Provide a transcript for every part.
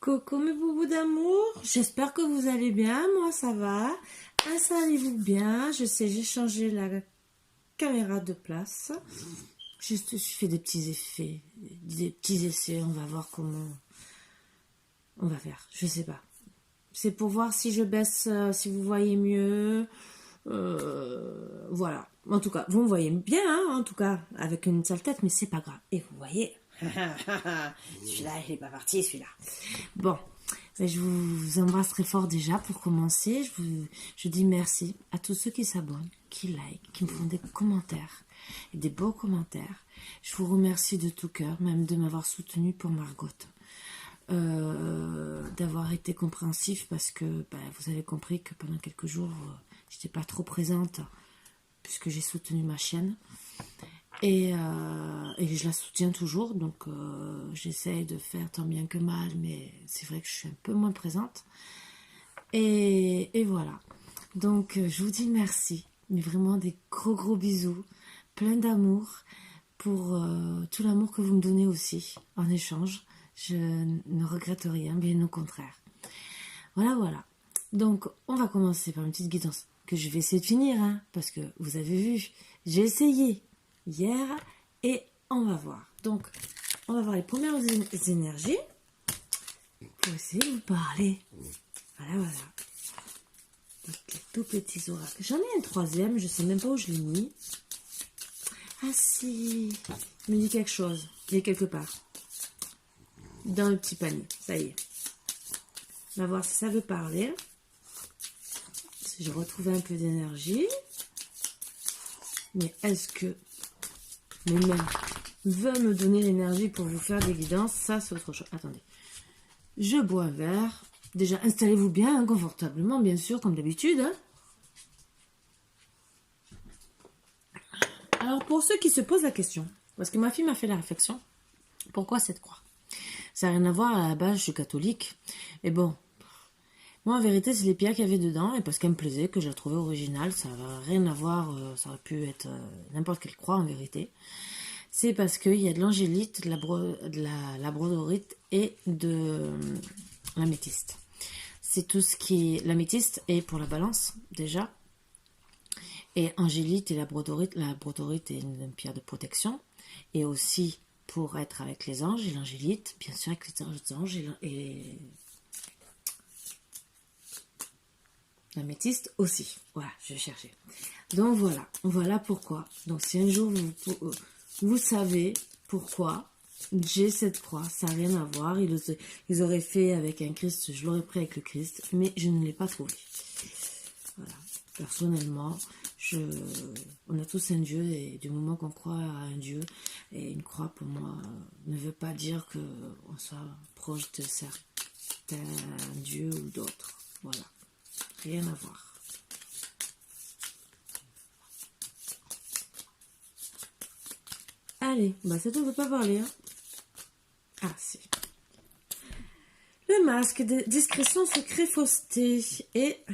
Coucou mes boubous d'amour, j'espère que vous allez bien, moi ça va. Installez-vous bien, je sais j'ai changé la caméra de place. Juste je fais des petits effets, des petits essais, on va voir comment on va faire, je sais pas. C'est pour voir si je baisse, si vous voyez mieux. Voilà, en tout cas, vous me voyez bien, hein, en tout cas, avec une sale tête, mais c'est pas grave. Et vous voyez, celui-là, il est pas parti, celui-là. Bon, je vous embrasse très fort déjà pour commencer. Je dis merci à tous ceux qui s'abonnent, qui like, qui me font des commentaires, et des beaux commentaires. Je vous remercie de tout cœur, même de m'avoir soutenu pour Margot. D'avoir été compréhensif parce que vous avez compris que pendant quelques jours, j'étais pas trop présente puisque j'ai soutenu ma chienne. Et je la soutiens toujours, donc j'essaye de faire tant bien que mal, mais c'est vrai que je suis un peu moins présente. Et voilà. Donc je vous dis merci, mais vraiment des gros bisous, plein d'amour pour tout l'amour que vous me donnez aussi en échange. Je ne regrette rien, bien au contraire. Voilà. Donc on va commencer par une petite guidance que je vais essayer de finir, hein, parce que vous avez vu, j'ai essayé hier et on va voir. Donc on va voir les premières énergies pour essayer de vous parler. Voilà. Donc, les tout petits oracles. J'en ai un troisième, je sais même pas où je l'ai mis. Ah si, il me dit quelque chose. Il est quelque part dans le petit panier. Ça y est. On va voir si ça veut parler. Si je retrouve un peu d'énergie. Mais est-ce que mes mains veulent me donner l'énergie pour vous faire des guidances? Ça, c'est autre chose. Attendez. Je bois un verre. Déjà, installez-vous bien, hein, confortablement, bien sûr, comme d'habitude. Hein. Alors, pour ceux qui se posent la question, parce que ma fille m'a fait la réflexion, pourquoi cette croix? Ça n'a rien à voir, à la base, je suis catholique. Et bon, moi, en vérité, c'est les pierres qu'il y avait dedans, et parce qu'elle me plaisait, que je la trouvais originale, ça n'a rien à voir, ça aurait pu être n'importe quelle croix, en vérité. C'est parce qu'il y a de l'angélite, de la brodorite et de l'améthyste. C'est tout ce qui est... L'améthyste est pour la balance, déjà. Et angélite et la brodorite est une pierre de protection. Et aussi pour être avec les anges et l'angélite, bien sûr avec les anges et l'améthyste aussi. Voilà, je vais chercher. Donc voilà pourquoi. Donc si un jour vous savez pourquoi j'ai cette croix, ça n'a rien à voir. Ils auraient fait avec un Christ, je l'aurais pris avec le Christ, mais je ne l'ai pas trouvé. Voilà. Personnellement, on a tous un Dieu, et du moment qu'on croit à un Dieu, et une croix pour moi ne veut pas dire qu'on soit proche de certains dieux ou d'autres. Voilà, rien à voir. Allez, ça ne veut pas parler. Hein. Ah si. Le masque, discrétion, secret, fausseté et...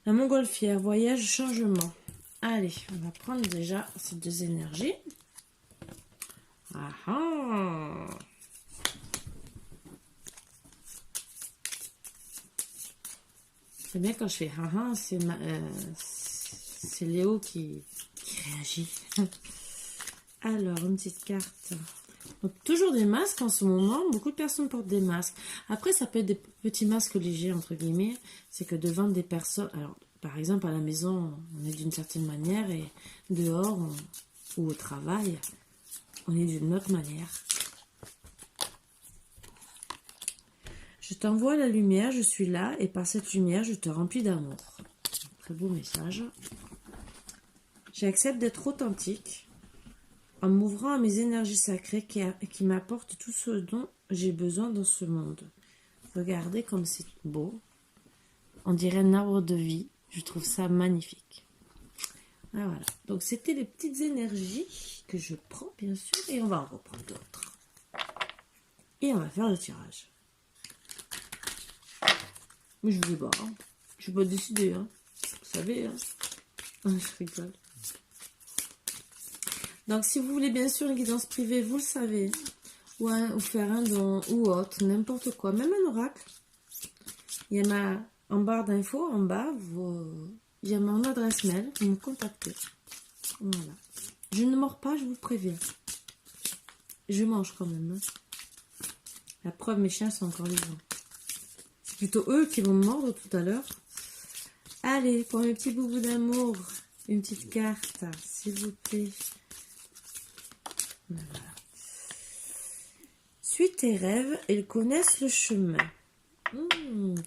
La montgolfière, voyage, changement. Allez, on va prendre déjà ces deux énergies. C'est bien quand je fais c'est Léo qui réagit. Alors, une petite carte. Donc, toujours des masques en ce moment. Beaucoup de personnes portent des masques. Après, ça peut être des petits masques légers, entre guillemets. C'est que devant des personnes... Alors, par exemple, à la maison, on est d'une certaine manière. Et dehors, ou au travail, on est d'une autre manière. Je t'envoie la lumière, je suis là. Et par cette lumière, je te remplis d'amour. Très beau message. J'accepte d'être authentique. En m'ouvrant à mes énergies sacrées qui m'apportent tout ce dont j'ai besoin dans ce monde. Regardez comme c'est beau. On dirait un arbre de vie. Je trouve ça magnifique. Ah, voilà. Donc, c'était les petites énergies que je prends, bien sûr. Et on va en reprendre d'autres. Et on va faire le tirage. Mais je ne sais pas. Hein. Je ne suis pas décidée. Hein. Vous savez. Hein. Je rigole. Donc, si vous voulez bien sûr une guidance privée, vous le savez, ou faire un don ou autre, n'importe quoi, même un oracle. Il y a en barre d'infos, en bas, il y a mon adresse mail, vous me contactez. Voilà. Je ne mords pas, je vous préviens. Je mange quand même. Hein. La preuve, mes chiens sont encore vivants. C'est plutôt eux qui vont me mordre tout à l'heure. Allez, pour mes petits boubous d'amour, une petite carte, s'il vous plaît. Voilà. Suis tes rêves, ils connaissent le chemin.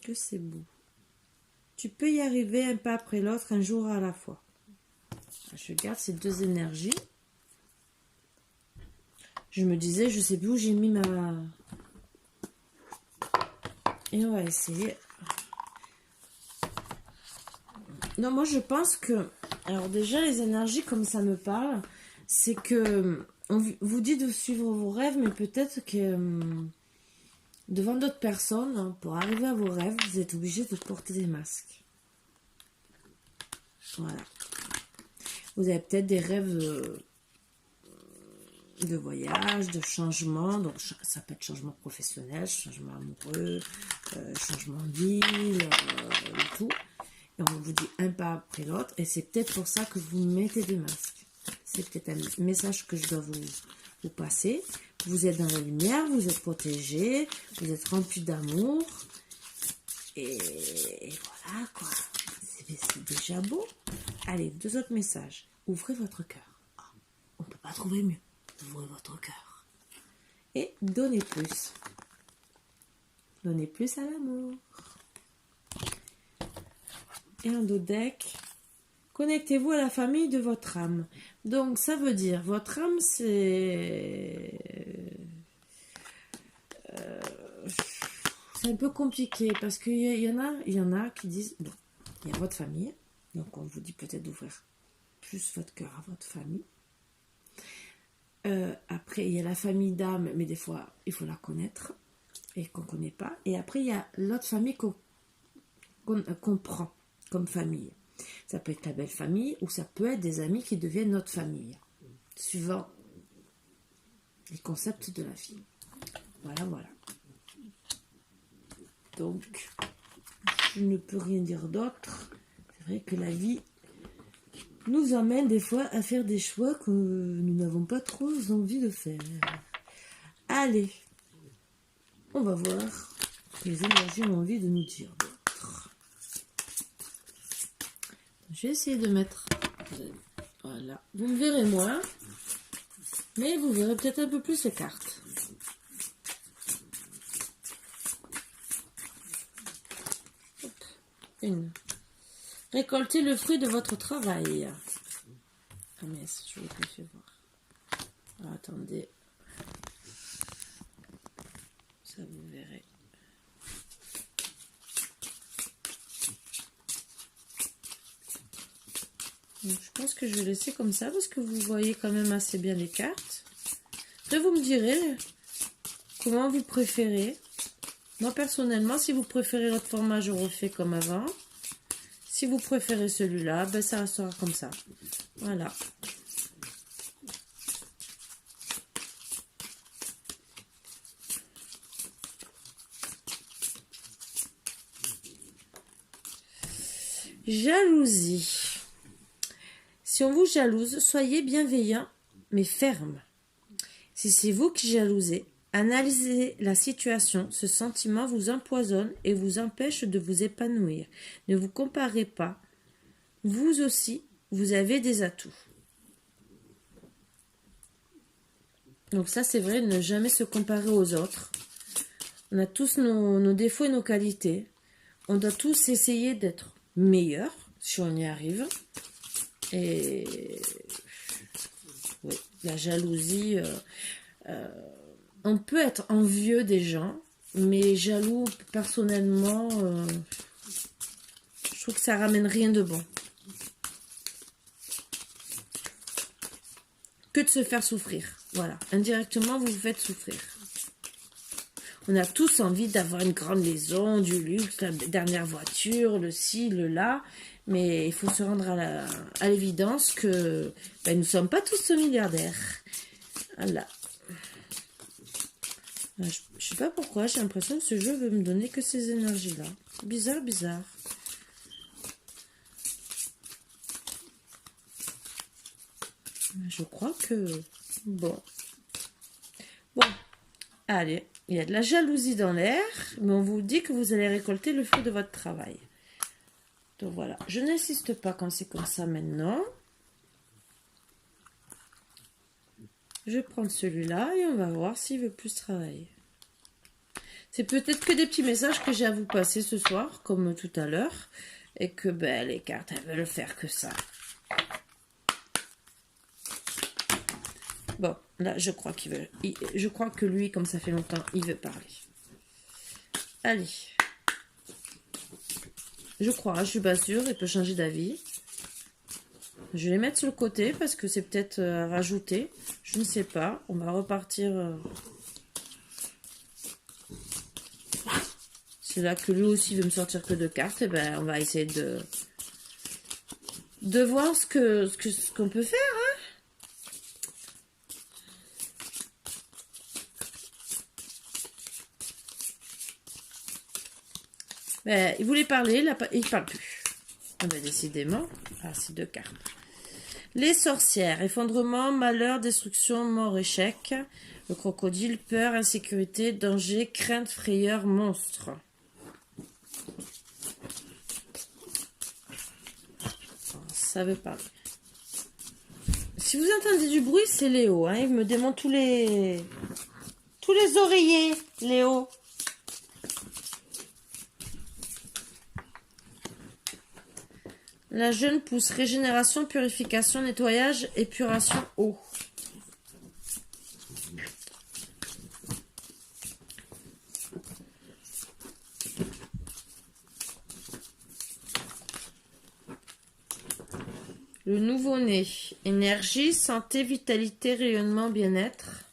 Que c'est beau. Tu peux y arriver un pas après l'autre, un jour à la fois. Je garde ces deux énergies. Je me disais, je sais plus où j'ai mis ma... Et on va essayer. Non, moi je pense que... Alors déjà, les énergies, comme ça me parle, c'est que... On vous dit de suivre vos rêves, mais peut-être que... devant d'autres personnes, pour arriver à vos rêves, vous êtes obligé de porter des masques. Voilà. Vous avez peut-être des rêves de voyage, de changement. Donc, ça peut être changement professionnel, changement amoureux, changement de ville, et tout. Et on vous dit un pas après l'autre. Et c'est peut-être pour ça que vous mettez des masques. C'est peut-être un message que je dois vous passer. Vous êtes dans la lumière, vous êtes protégé, vous êtes rempli d'amour. Et voilà, quoi. C'est déjà beau. Allez, deux autres messages. Ouvrez votre cœur. Oh, on ne peut pas trouver mieux. Ouvrez votre cœur. Et donnez plus. Donnez plus à l'amour. Et un dos deck. Connectez-vous à la famille de votre âme. Donc, ça veut dire, votre âme, c'est... c'est un peu compliqué parce qu'il y en a qui disent... Bon, il y a votre famille. Donc, on vous dit peut-être d'ouvrir plus votre cœur à votre famille. Après, il y a la famille d'âme, mais des fois, il faut la connaître et qu'on ne connaît pas. Et après, il y a l'autre famille qu'on prend comme famille. Ça peut être la belle famille ou ça peut être des amis qui deviennent notre famille, suivant les concepts de la vie. Voilà, voilà. Donc, je ne peux rien dire d'autre. C'est vrai que la vie nous emmène des fois à faire des choix que nous n'avons pas trop envie de faire. Allez, on va voir ce que les énergies ont envie de nous dire d'autre. Je vais essayer de mettre... Voilà, vous me verrez moins, mais vous verrez peut-être un peu plus les cartes. Hop, une. Récoltez le fruit de votre travail. Ah mais je vous ai fait voir. Alors, attendez. Ça vous verrez. Donc, je pense que je vais laisser comme ça parce que vous voyez quand même assez bien les cartes. Après vous me direz comment vous préférez. Moi personnellement, si vous préférez l'autre format, je refais comme avant. Si vous préférez celui-là, ben ça restera comme ça. Voilà. Jalousie. Si on vous jalouse, soyez bienveillant, mais ferme. Si c'est vous qui jalousez, analysez la situation. Ce sentiment vous empoisonne et vous empêche de vous épanouir. Ne vous comparez pas. Vous aussi, vous avez des atouts. Donc ça, c'est vrai, ne jamais se comparer aux autres. On a tous nos défauts et nos qualités. On doit tous essayer d'être meilleurs, si on y arrive. Et oui, la jalousie, on peut être envieux des gens, mais jaloux, personnellement, je trouve que ça ramène rien de bon. Que de se faire souffrir. Voilà, indirectement, vous vous faites souffrir. On a tous envie d'avoir une grande maison, du luxe, la dernière voiture, le ci, le là. Mais il faut se rendre à l'évidence que nous ne sommes pas tous milliardaires. Voilà. Je sais pas pourquoi, j'ai l'impression que ce jeu veut me donner que ces énergies-là. Bizarre, bizarre. Je crois que... Bon. Bon. Allez, il y a de la jalousie dans l'air, mais on vous dit que vous allez récolter le fruit de votre travail. Donc voilà, je n'insiste pas quand c'est comme ça maintenant. Je vais prendre celui-là et on va voir s'il veut plus travailler. C'est peut-être que des petits messages que j'ai à vous passer ce soir, comme tout à l'heure, et que ben, les cartes, elles veulent faire que ça. Bon, là, je crois qu'il veut. Je crois que lui, comme ça fait longtemps, il veut parler. Allez. Je crois, je suis pas sûre, il peut changer d'avis. Je vais les mettre sur le côté parce que c'est peut-être à rajouter. Je ne sais pas. On va repartir. C'est là que lui aussi veut me sortir que deux cartes. Et ben, on va essayer de voir ce qu'on peut faire. Hein. Ben, il voulait parler, il ne parle plus. Ah ben, décidément. Ah, c'est deux cartes. Les sorcières, effondrement, malheur, destruction, mort, échec. Le crocodile, peur, insécurité, danger, crainte, frayeur, monstre. Ça veut parler. Si vous entendez du bruit, c'est Léo. Hein, il me démonte tous les oreillers, Léo. La jeune pousse régénération, purification, nettoyage, épuration, eau. Le nouveau-né, énergie, santé, vitalité, rayonnement, bien-être.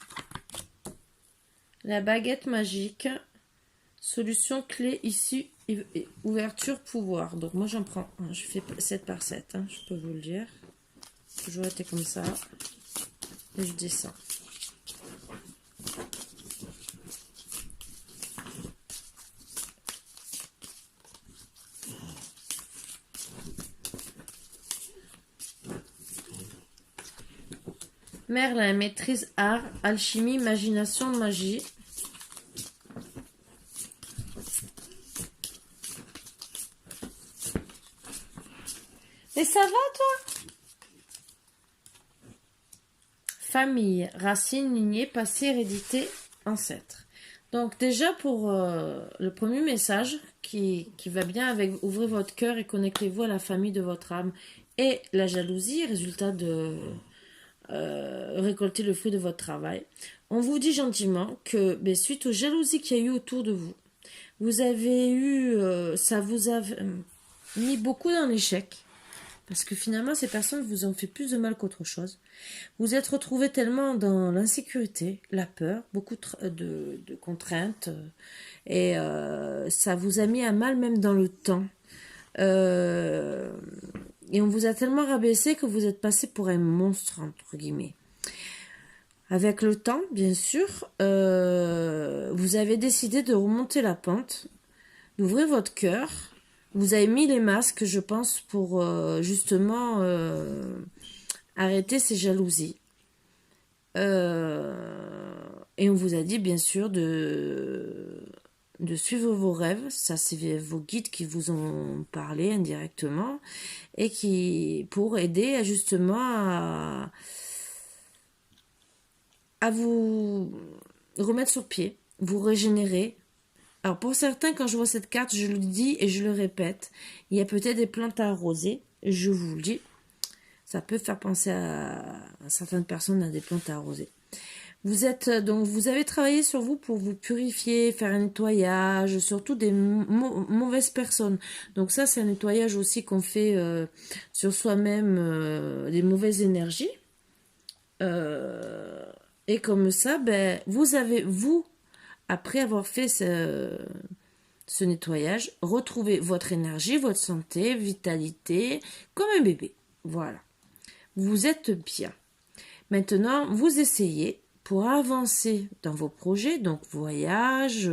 La baguette magique, solution clé issue, ouverture, pouvoir. Donc moi j'en prends un, je fais 7 par 7, hein, je peux vous le dire. Toujours été comme ça. Et je descends. Merlin, maîtrise art, alchimie, imagination, magie. Et ça va, toi? Famille, racine, lignée, passé, hérédité, ancêtre. Donc déjà pour le premier message qui va bien avec ouvrez votre cœur et connectez-vous à la famille de votre âme et la jalousie, résultat de récolter le fruit de votre travail. On vous dit gentiment que suite aux jalousies qu'il y a eu autour de vous, vous avez eu, ça vous a mis beaucoup dans l'échec. Parce que finalement, ces personnes vous ont fait plus de mal qu'autre chose. Vous êtes retrouvés tellement dans l'insécurité, la peur, beaucoup de contraintes. Et ça vous a mis à mal même dans le temps. Et on vous a tellement rabaissé que vous êtes passé pour un monstre, entre guillemets. Avec le temps, bien sûr, vous avez décidé de remonter la pente, d'ouvrir votre cœur. Vous avez mis les masques, je pense, pour justement arrêter ces jalousies. Et on vous a dit, bien sûr, de suivre vos rêves. Ça, c'est vos guides qui vous ont parlé indirectement. Et qui, pour aider justement à vous remettre sur pied, vous régénérer. Alors pour certains, quand je vois cette carte, je le dis et je le répète, il y a peut-être des plantes à arroser, je vous le dis. Ça peut faire penser à certaines personnes à des plantes à arroser. Vous avez travaillé sur vous pour vous purifier, faire un nettoyage, surtout des mauvaises personnes. Donc ça, c'est un nettoyage aussi qu'on fait sur soi-même, des mauvaises énergies. Et comme ça, vous, après avoir fait ce nettoyage, retrouvez votre énergie, votre santé, vitalité, comme un bébé. Voilà. Vous êtes bien. Maintenant, vous essayez pour avancer dans vos projets, donc voyage,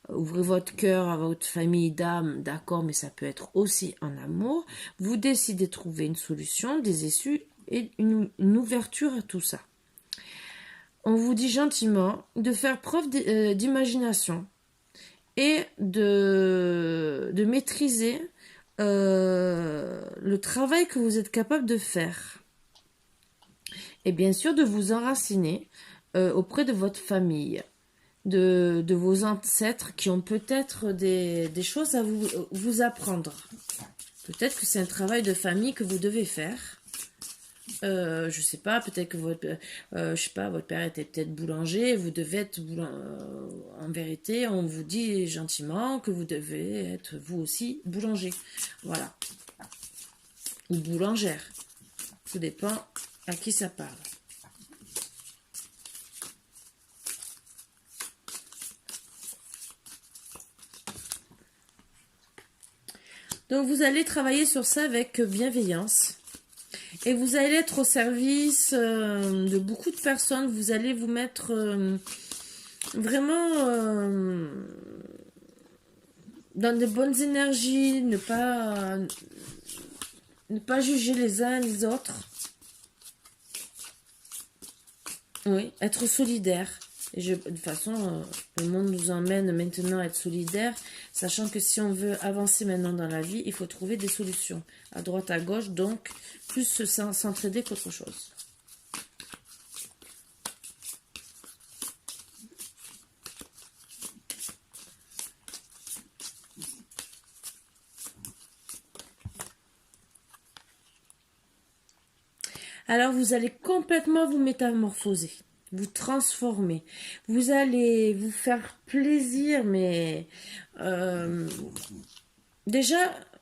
ouvrez votre cœur à votre famille d'âme, d'accord, mais ça peut être aussi en amour. Vous décidez de trouver une solution, des issues et une ouverture à tout ça. On vous dit gentiment de faire preuve d'imagination et de maîtriser le travail que vous êtes capable de faire. Et bien sûr de vous enraciner auprès de votre famille, de vos ancêtres qui ont peut-être des choses à vous apprendre. Peut-être que c'est un travail de famille que vous devez faire. Je sais pas, peut-être que votre père était peut-être boulanger, vous devez être en vérité, on vous dit gentiment que vous devez être vous aussi boulanger. Voilà. Ou boulangère. Tout dépend à qui ça parle. Donc vous allez travailler sur ça avec bienveillance. Et vous allez être au service de beaucoup de personnes. Vous allez vous mettre vraiment dans de bonnes énergies, ne pas juger les uns les autres. Oui, être solidaire. Et de toute façon, le monde nous emmène maintenant à être solidaire, sachant que si on veut avancer maintenant dans la vie, il faut trouver des solutions à droite, à gauche, donc plus s'entraider qu'autre chose. Alors vous allez complètement vous métamorphoser, vous transformer. Vous allez vous faire plaisir, mais déjà,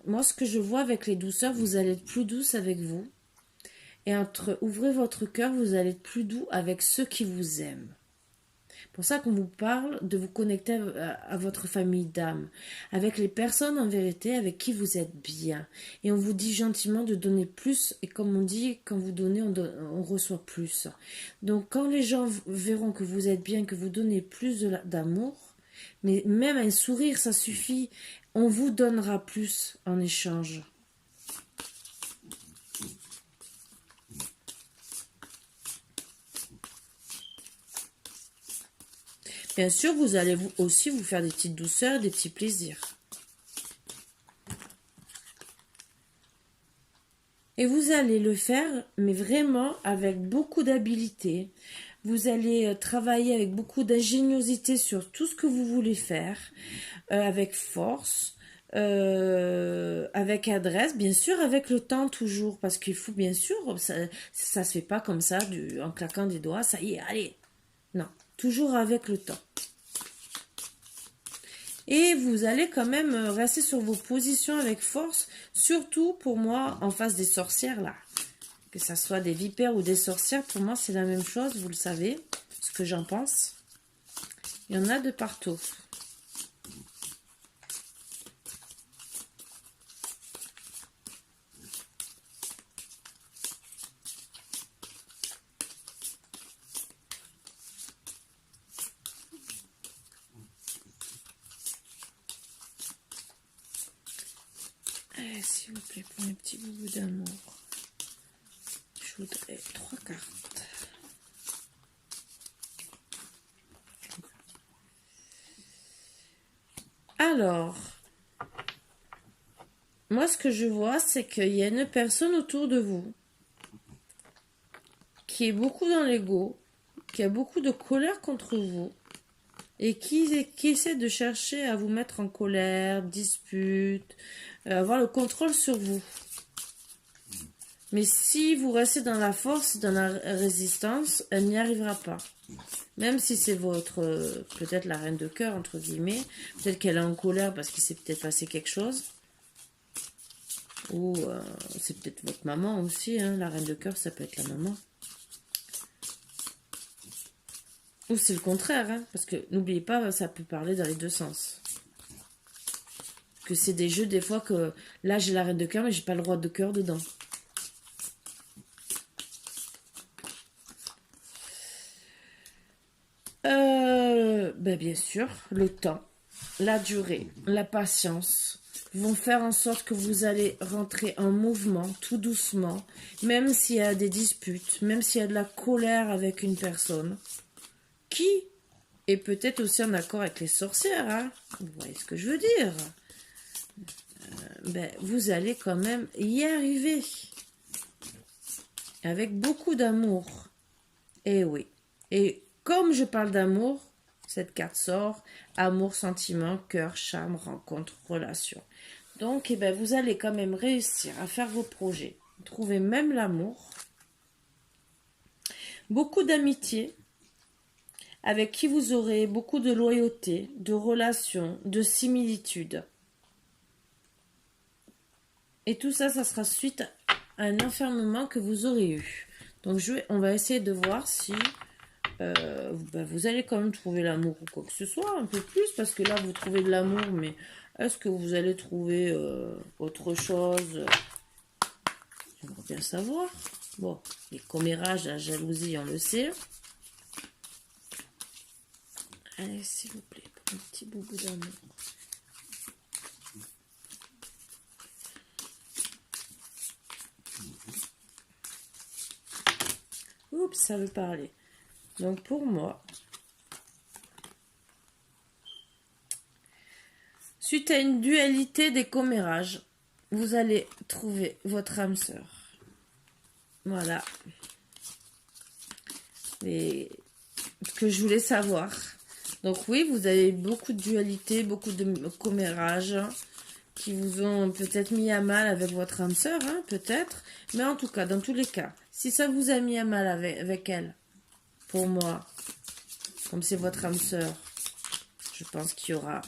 moi ce que je vois avec les douceurs, vous allez être plus douce avec vous. Et ouvrez votre cœur, vous allez être plus doux avec ceux qui vous aiment. C'est pour ça qu'on vous parle de vous connecter à votre famille d'âme, avec les personnes en vérité avec qui vous êtes bien. Et on vous dit gentiment de donner plus, et comme on dit, quand vous donnez, on reçoit plus. Donc quand les gens verront que vous êtes bien, que vous donnez plus d'amour, mais même un sourire, ça suffit, on vous donnera plus en échange. Bien sûr, vous allez aussi vous faire des petites douceurs, des petits plaisirs. Et vous allez le faire, mais vraiment avec beaucoup d'habileté. Vous allez travailler avec beaucoup d'ingéniosité sur tout ce que vous voulez faire, avec force, avec adresse, bien sûr, avec le temps toujours, parce qu'il faut bien sûr, ça se fait pas comme ça, en claquant des doigts, ça y est, allez. Non, toujours avec le temps. Et vous allez quand même rester sur vos positions avec force, surtout pour moi en face des sorcières là. Que ça soit des vipères ou des sorcières, pour moi c'est la même chose, vous le savez, ce que j'en pense. Il y en a de partout. S'il vous plaît, pour mes petits boubous d'amour, je voudrais 3 cartes. Alors, moi ce que je vois, c'est qu'il y a une personne autour de vous qui est beaucoup dans l'ego, qui a beaucoup de colère contre vous et qui essaie de chercher à vous mettre en colère, dispute, avoir le contrôle sur vous. Mais si vous restez dans la force, dans la résistance, elle n'y arrivera pas. Même si c'est peut-être la reine de cœur, entre guillemets, peut-être qu'elle est en colère parce qu'il s'est peut-être passé quelque chose. Ou c'est peut-être votre maman aussi, hein, la reine de cœur, ça peut être la maman. Ou c'est le contraire, hein, parce que n'oubliez pas, ça peut parler dans les deux sens. Que c'est des jeux, des fois, que là j'ai la reine de cœur, mais j'ai pas le roi de cœur dedans. Ben, bien sûr, le temps, la durée, la patience vont faire en sorte que vous allez rentrer en mouvement tout doucement, même s'il y a des disputes, même s'il y a de la colère avec une personne qui est peut-être aussi en accord avec les sorcières, hein. Vous voyez ce que je veux dire? Ben, vous allez quand même y arriver avec beaucoup d'amour. Et oui. Et comme je parle d'amour, cette carte sort amour, sentiment, cœur, charme, rencontre, relation. Donc, eh ben, vous allez quand même réussir à faire vos projets. Trouver même l'amour. Beaucoup d'amitié avec qui vous aurez beaucoup de loyauté, de relations, de similitudes. Et tout ça, ça sera suite à un enfermement que vous aurez eu. Donc, on va essayer de voir si vous allez quand même trouver l'amour ou quoi que ce soit, un peu plus, parce que là, vous trouvez de l'amour, mais est-ce que vous allez trouver autre chose? J'aimerais bien savoir. Bon, les commérages, la jalousie, on le sait. Allez, s'il vous plaît, pour un petit boubou d'amour. Oups, ça veut parler. Donc, pour moi, suite à une dualité des commérages, vous allez trouver votre âme sœur. Voilà. Et ce que je voulais savoir. Donc oui, vous avez beaucoup de dualité, beaucoup de commérages qui vous ont peut-être mis à mal avec votre âme sœur, hein, peut-être. Mais en tout cas, dans tous les cas, si ça vous a mis à mal avec elle, pour moi, comme c'est votre âme sœur, je pense qu'il y aura,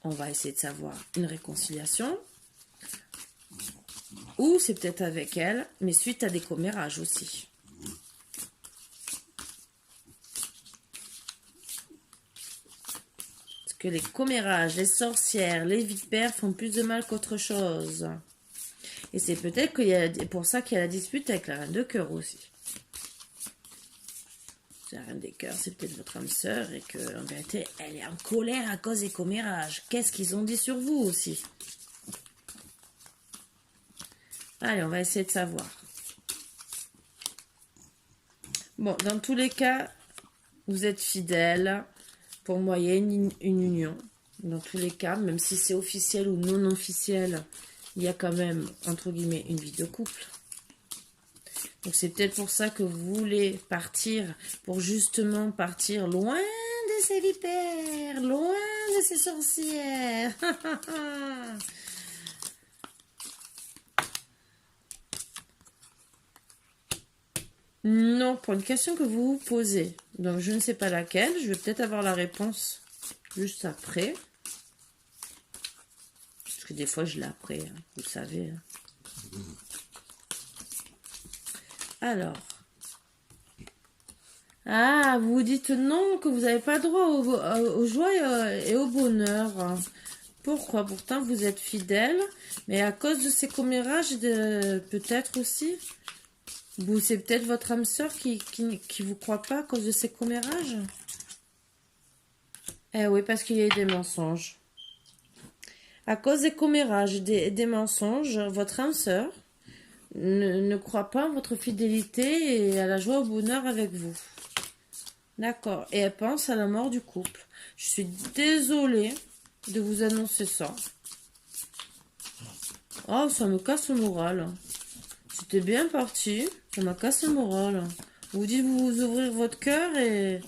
on va essayer de savoir, une réconciliation. Ou c'est peut-être avec elle, mais suite à des commérages aussi. Parce que les commérages, les sorcières, les vipères font plus de mal qu'autre chose. Et c'est peut-être pour ça qu'il y a la dispute avec la reine de cœur aussi. La reine des cœurs, c'est peut-être votre âme sœur et qu'en vérité, elle est en colère à cause des commérages. Qu'est-ce qu'ils ont dit sur vous aussi? Allez, on va essayer de savoir. Bon, dans tous les cas, vous êtes fidèles. Pour moi, il y a une union. Dans tous les cas, même si c'est officiel ou non officiel, il y a quand même, entre guillemets, une vie de couple. Donc c'est peut-être pour ça que vous voulez partir, pour justement partir loin de ces vipères, loin de ces sorcières. Non, pour une question que vous vous posez. Donc je ne sais pas laquelle, je vais peut-être avoir la réponse juste après. Parce que des fois je l'ai après, hein, vous savez. Alors. Ah, vous dites non, que vous n'avez pas droit aux joies et au bonheur. Pourquoi? Pourtant vous êtes fidèle, mais à cause de ces commérages, peut-être aussi. C'est peut-être votre âme sœur qui vous croit pas à cause de ces commérages. Eh oui, parce qu'il y a eu des mensonges. À cause des commérages, des mensonges, votre âme sœur ne croit pas à votre fidélité et à la joie au bonheur avec vous. D'accord. Et elle pense à la mort du couple. Je suis désolée de vous annoncer ça. Oh, ça me casse le moral. C'était bien parti. Ça m'a cassé le moral. Vous dites vous ouvrir votre cœur et...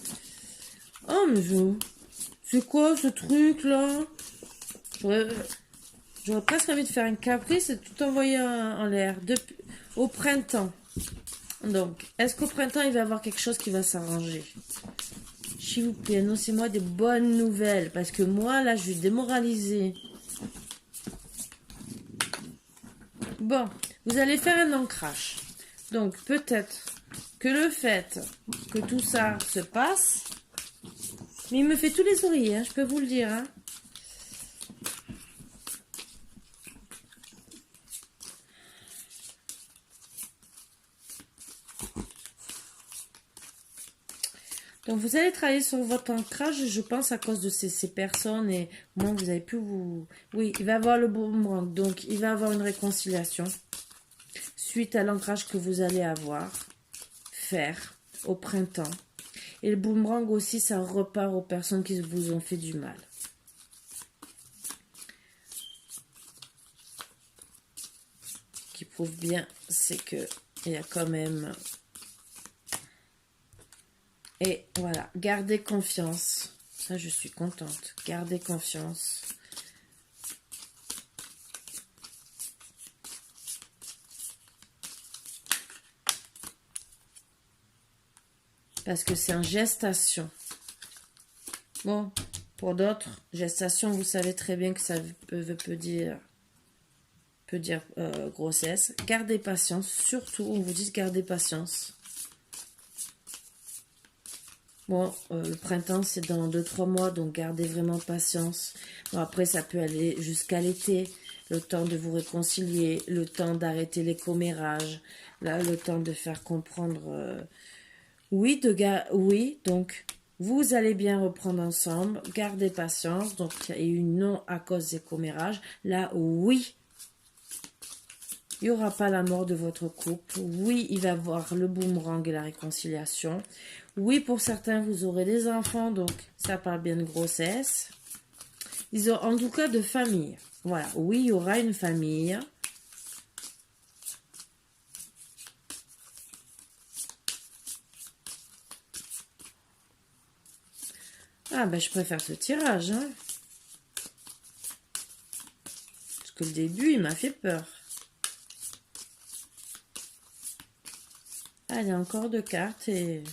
Oh, mais c'est quoi ce truc-là? J'aurais presque envie de faire un caprice et tout envoyer en l'air. Au printemps. Donc, est-ce qu'au printemps, il va y avoir quelque chose qui va s'arranger? S'il vous plaît, annoncez-moi des bonnes nouvelles. Parce que moi, là, je suis démoralisée. Bon, vous allez faire un ancrage. Donc, peut-être que le fait que tout ça se passe... Mais il me fait tous les oreillers, hein, je peux vous le dire. Hein. Donc vous allez travailler sur votre ancrage, je pense, à cause de ces personnes et moi vous avez pu vous... Oui, il va y avoir le boomerang, donc il va y avoir une réconciliation suite à l'ancrage que vous allez faire au printemps. Et le boomerang aussi, ça repart aux personnes qui vous ont fait du mal. Ce qui prouve bien, c'est que il y a quand même... Et voilà, gardez confiance. Ça, je suis contente. Gardez confiance. Parce que c'est en gestation. Bon, pour d'autres, gestation, vous savez très bien que ça peut dire grossesse. Gardez patience. Surtout, on vous dit gardez patience. Bon, le printemps, c'est dans 2-3 mois, donc gardez vraiment patience. Bon, après, ça peut aller jusqu'à l'été, le temps de vous réconcilier, le temps d'arrêter les commérages, là, le temps de faire comprendre... oui, donc, vous allez bien reprendre ensemble, gardez patience, donc il y a eu non à cause des commérages. Là, oui, il n'y aura pas la mort de votre couple. Oui, il va y avoir le boomerang et la réconciliation. Oui, pour certains, vous aurez des enfants, donc ça parle bien de grossesse. Ils ont en tout cas de famille. Voilà, oui, il y aura une famille. Ah, ben je préfère ce tirage, hein. Parce que le début, il m'a fait peur. Allez, encore 2 cartes et...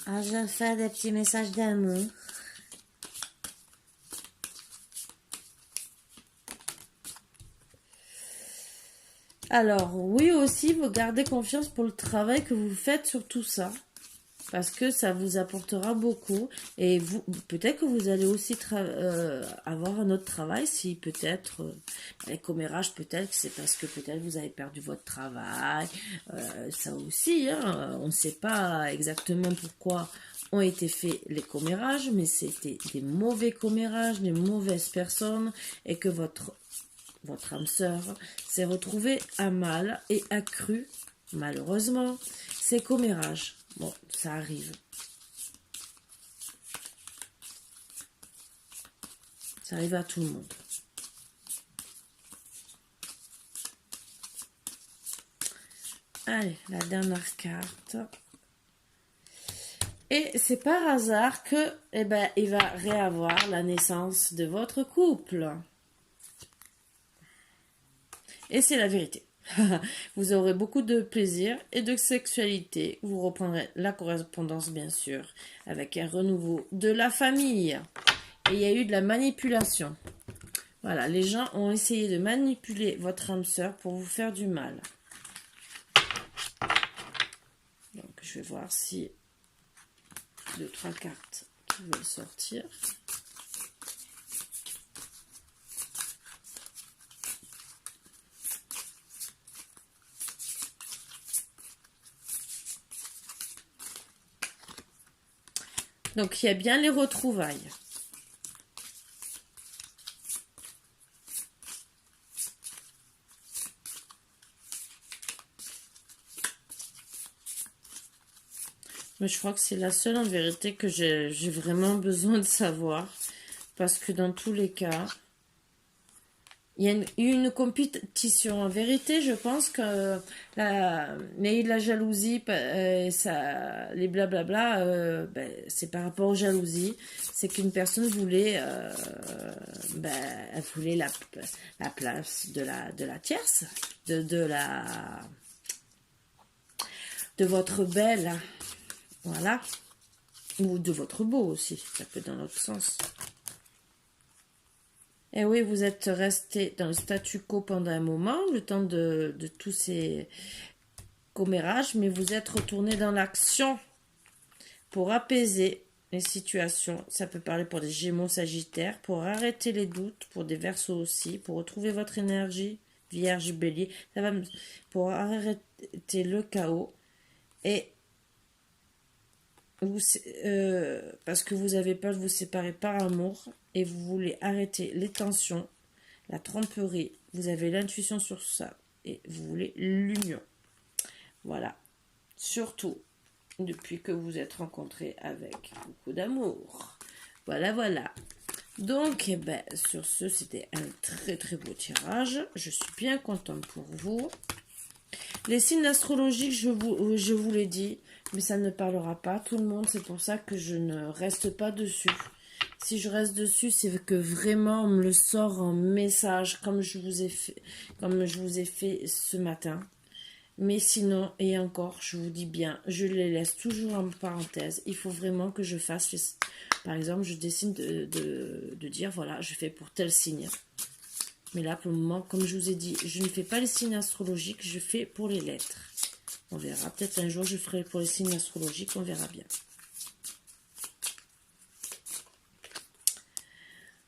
Ah, je viens de faire des petits messages d'amour. Alors, oui aussi, vous gardez confiance pour le travail que vous faites sur tout ça. Parce que ça vous apportera beaucoup. Et vous, peut-être que vous allez aussi avoir un autre travail. Si peut-être, les commérages, peut-être que c'est parce que peut-être vous avez perdu votre travail. Ça aussi, hein, on ne sait pas exactement pourquoi ont été faits les commérages. Mais c'était des mauvais commérages, des mauvaises personnes. Et que votre âme sœur s'est retrouvée à mal et accrue, malheureusement, ces commérages. Bon, ça arrive. Ça arrive à tout le monde. Allez, la dernière carte. Et c'est par hasard que, il va réavoir la naissance de votre couple. Et c'est la vérité. Vous aurez beaucoup de plaisir et de sexualité. Vous reprendrez la correspondance, bien sûr, avec un renouveau de la famille. Et il y a eu de la manipulation. Voilà, les gens ont essayé de manipuler votre âme sœur pour vous faire du mal. Donc, je vais voir si 2-3 cartes qui veulent sortir. Donc, il y a bien les retrouvailles. Mais je crois que c'est la seule en vérité que j'ai vraiment besoin de savoir. Parce que dans tous les cas, il y a eu une compétition. En vérité, je pense que la jalousie, les blablabla, c'est par rapport aux jalousies. C'est qu'une personne voulait, elle voulait la place de la tierce, de votre belle, voilà, ou de votre beau aussi, ça peut être dans l'autre sens. Et oui, vous êtes resté dans le statu quo pendant un moment, le temps de tous ces commérages, mais vous êtes retourné dans l'action pour apaiser les situations. Ça peut parler pour des Gémeaux, Sagittaires, pour arrêter les doutes, pour des Verseaux aussi, pour retrouver votre énergie, Vierge, Bélier, pour arrêter le chaos et parce que vous avez peur de vous séparer par amour et vous voulez arrêter les tensions, la tromperie, vous avez l'intuition sur ça et vous voulez l'union. Voilà. Surtout depuis que vous êtes rencontrés avec beaucoup d'amour. Voilà, voilà. Donc, eh ben, sur ce, c'était un très très beau tirage. Je suis bien contente pour vous. Les signes astrologiques, je vous l'ai dit, mais ça ne parlera pas à tout le monde. C'est pour ça que je ne reste pas dessus. Si je reste dessus, c'est que vraiment on me le sort en message, comme je vous ai fait ce matin. Mais sinon, et encore, je vous dis bien, je les laisse toujours en parenthèse. Il faut vraiment que je fasse, par exemple, je décide de dire, voilà, je fais pour tel signe. Mais là, pour le moment, comme je vous ai dit, je ne fais pas les signes astrologiques, je fais pour les lettres. On verra, peut-être un jour, je ferai pour les signes astrologiques, on verra bien.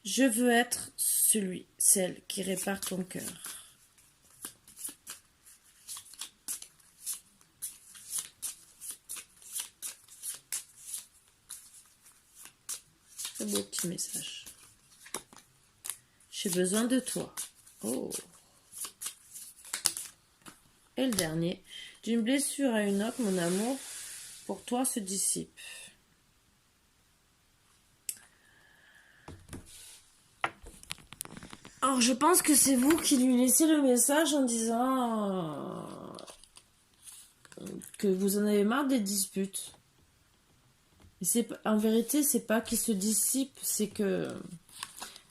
Je veux être celle qui répare ton cœur. Un beau petit message. J'ai besoin de toi. Oh. Et le dernier. D'une blessure à une autre, mon amour pour toi se dissipe. Alors, je pense que c'est vous qui lui laissez le message en disant que vous en avez marre des disputes. Et en vérité, c'est pas qu'il se dissipe, c'est que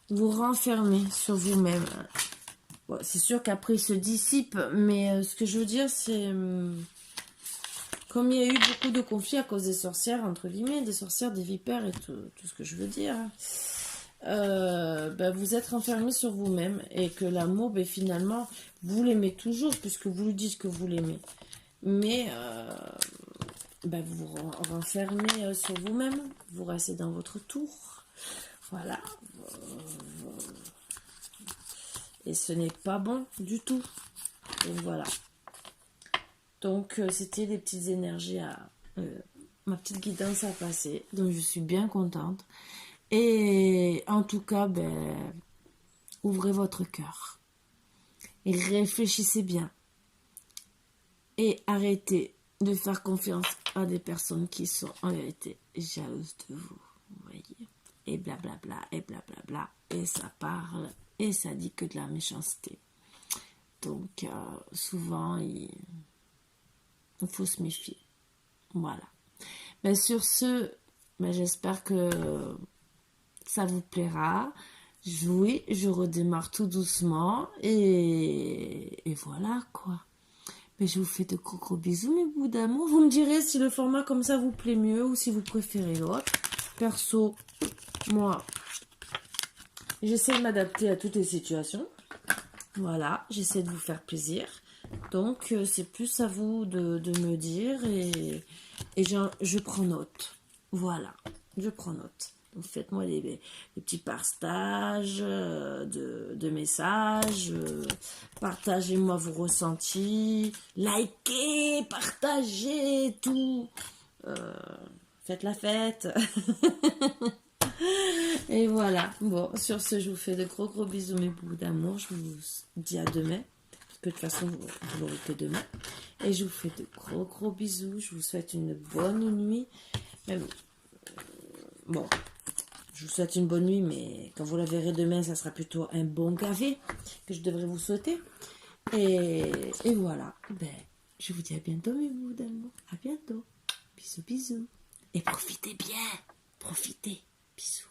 vous renfermez sur vous-même. Bon, c'est sûr qu'après il se dissipe, mais ce que je veux dire, c'est comme il y a eu beaucoup de conflits à cause des sorcières, entre guillemets, des sorcières, des vipères et tout ce que je veux dire, ben, vous êtes renfermé sur vous-même et que l'amour, ben, finalement, vous l'aimez toujours puisque vous lui dites que vous l'aimez. Mais ben, vous vous renfermez sur vous-même, vous restez dans votre tour. Voilà. Et ce n'est pas bon du tout. Donc voilà. Donc c'était les petites énergies ma petite guidance à passer. Donc je suis bien contente. Et en tout cas, ben, ouvrez votre cœur. Et réfléchissez bien. Et arrêtez de faire confiance à des personnes qui sont en vérité jalouses de vous. Vous voyez. Et blablabla, et blablabla. Et ça parle. Et ça dit que de la méchanceté. Donc, souvent, il faut se méfier. Voilà. Mais sur ce, j'espère que ça vous plaira. Oui, je redémarre tout doucement. Et voilà, quoi. Mais je vous fais de gros bisous, mes bouts d'amour. Vous me direz si le format comme ça vous plaît mieux ou si vous préférez l'autre. Perso, moi, j'essaie de m'adapter à toutes les situations. Voilà, j'essaie de vous faire plaisir. Donc, c'est plus à vous de me dire et je prends note. Voilà, je prends note. Donc, faites-moi des petits partages de messages. Partagez-moi vos ressentis. Likez, partagez, tout. Faites la fête. Et voilà. Bon, sur ce, je vous fais de gros bisous, mes bouts d'amour. Je vous dis à demain. Parce que de toute façon, vous l'aurez que demain. Et je vous fais de gros bisous. Je vous souhaite une bonne nuit. Même, bon, je vous souhaite une bonne nuit, mais quand vous la verrez demain, ça sera plutôt un bon café que je devrais vous souhaiter. Et voilà. Ben, je vous dis à bientôt, mes bouts d'amour. À bientôt. Bisous. Et profitez bien. Profitez. Bisous.